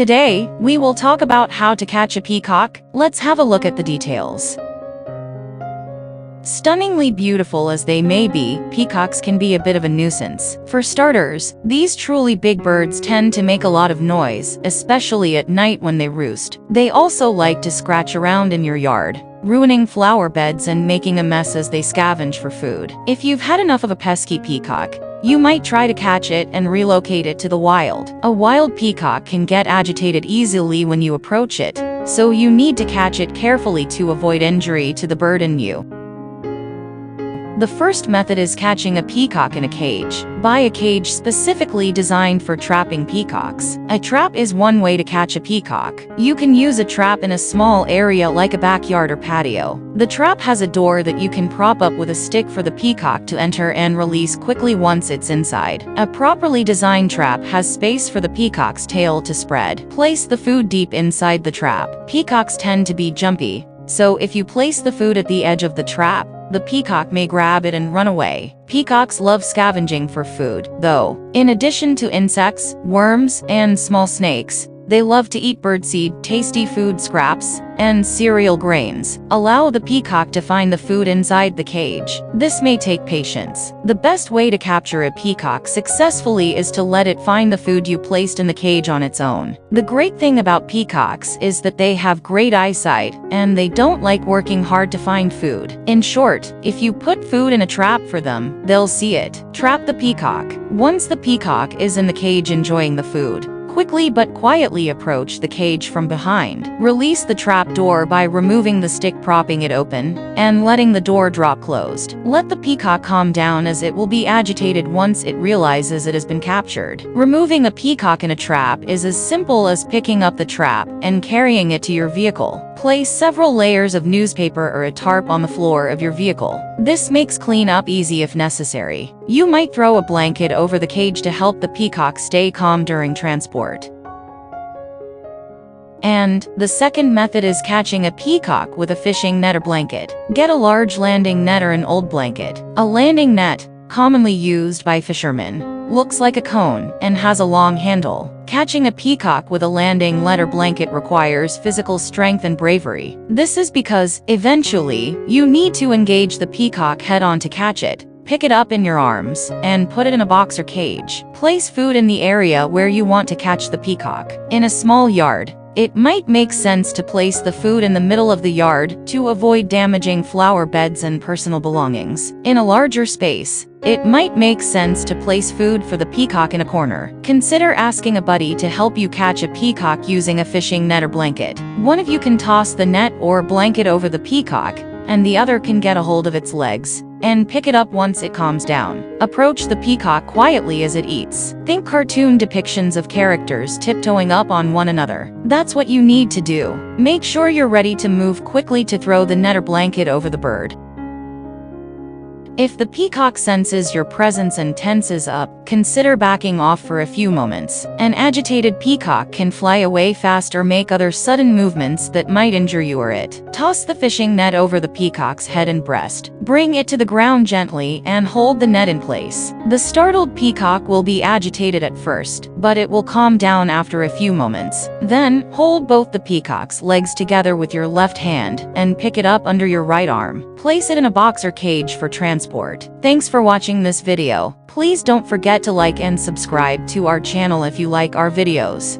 Today, we will talk about how to catch a peacock. Let's have a look at the details. Stunningly beautiful as they may be, peacocks can be a bit of a nuisance. For starters, these truly big birds tend to make a lot of noise, especially at night when they roost. They also like to scratch around in your yard, ruining flower beds and making a mess as they scavenge for food. If you've had enough of a pesky peacock, you might try to catch it and relocate it to the wild. A wild peacock can get agitated easily when you approach it, so you need to catch it carefully to avoid injury to the bird and you. The first method is catching a peacock in a cage. Buy a cage specifically designed for trapping peacocks. A trap is one way to catch a peacock. You can use a trap in a small area like a backyard or patio. The trap has a door that you can prop up with a stick for the peacock to enter and release quickly once it's inside. A properly designed trap has space for the peacock's tail to spread. Place the food deep inside the trap. Peacocks tend to be jumpy, so if you place the food at the edge of the trap, the peacock may grab it and run away. Peacocks love scavenging for food, though. In addition to insects, worms, and small snakes, they love to eat birdseed, tasty food scraps, and cereal grains. Allow the peacock to find the food inside the cage. This may take patience. The best way to capture a peacock successfully is to let it find the food you placed in the cage on its own. The great thing about peacocks is that they have great eyesight, and they don't like working hard to find food. In short, if you put food in a trap for them, they'll see it. Trap the peacock. Once the peacock is in the cage enjoying the food, quickly but quietly approach the cage from behind. Release the trap door by removing the stick propping it open and letting the door drop closed. Let the peacock calm down as it will be agitated once it realizes it has been captured. Removing a peacock in a trap is as simple as picking up the trap and carrying it to your vehicle. Place several layers of newspaper or a tarp on the floor of your vehicle. This makes cleanup easy if necessary. You might throw a blanket over the cage to help the peacock stay calm during transport. And the second method is catching a peacock with a fishing net or blanket. Get a large landing net or an old blanket. A landing net, commonly used by fishermen, looks like a cone and has a long handle. Catching a peacock with a landing net or blanket requires physical strength and bravery. This is because, eventually, you need to engage the peacock head-on to catch it. Pick it up in your arms and put it in a box or cage. Place food in the area where you want to catch the peacock. In a small yard, it might make sense to place the food in the middle of the yard to avoid damaging flower beds and personal belongings. In a larger space, it might make sense to place food for the peacock in a corner. Consider asking a buddy to help you catch a peacock using a fishing net or blanket. One of you can toss the net or blanket over the peacock, and the other can get a hold of its legs and pick it up once it calms down. Approach the peacock quietly as it eats. Think cartoon depictions of characters tiptoeing up on one another. That's what you need to do. Make sure you're ready to move quickly to throw the net or blanket over the bird. If the peacock senses your presence and tenses up, consider backing off for a few moments. An agitated peacock can fly away fast or make other sudden movements that might injure you or it. Toss the fishing net over the peacock's head and breast. Bring it to the ground gently and hold the net in place. The startled peacock will be agitated at first, but it will calm down after a few moments. Then, hold both the peacock's legs together with your left hand and pick it up under your right arm. Place it in a box or cage for transport. Thanks for watching this video. Please don't forget to like and subscribe to our channel if you like our videos.